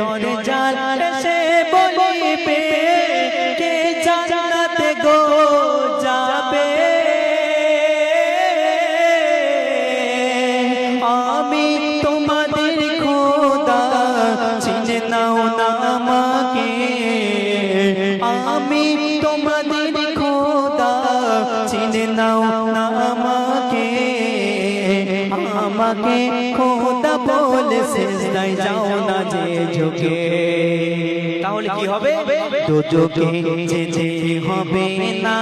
দরজার সে বলিবে কে জান্নাতে গো যাবে আমি তোমাদের খোদা চিনে নাও না আমাকে আমি তোমাদের খোদা চিনে নাও না আমাকে আমাকে খোদা বলে সিজদায় যাও না যে ঝুঁকে তাহলে কি হবে দুজকে যেতে হবে না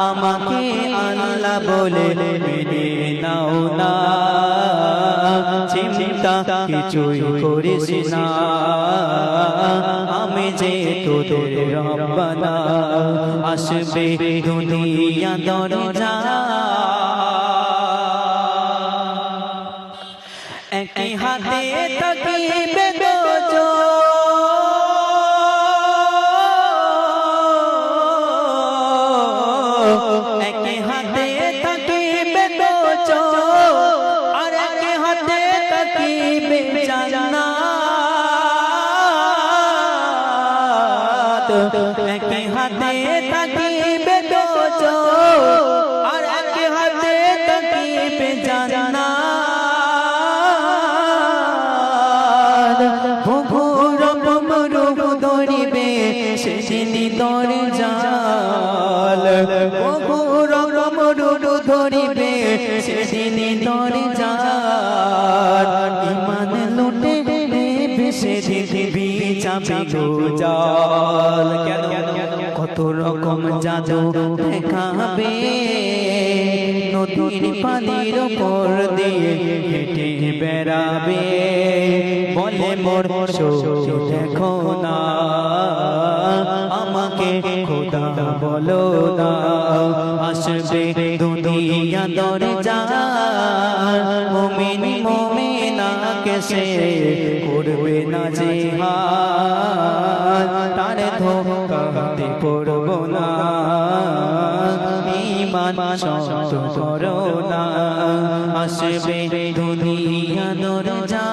আমাকে আল্লাহ বলে মেনে নাও না চিন্তা কিছুই করিস না আমি যে তোদের রব্বানা আসবে দুনিয়া দরজা একই হাতে তাকিবে দুজন একই হাতে তাকিবে দুজন আর একই হাতে তাকিবে জান্নাত একই হাতে তাকিবে দুজন আর একই হাতে তাকিবে জান্নাত ধরিবে সেদিনই দরজাল ধরিবে সেদিনই দরজাল ইমান লুটে ভেসে দিবি চাপি গোজাল কেন কত রকম জাদু দেখাবে নদীর পানির উপর দিয়ে হেঁটে বেড়াবে বলে মোর শক্তি দেখো না আমাকে খোদা বলো না আসবে দুনিয়া দরজা মুমিন মুমিনাকে সে করবে না জিহাদ তার ধোঁকাতে পড়ব না ঈমান শক্ত করো না আসবে দুনিয়া দরজা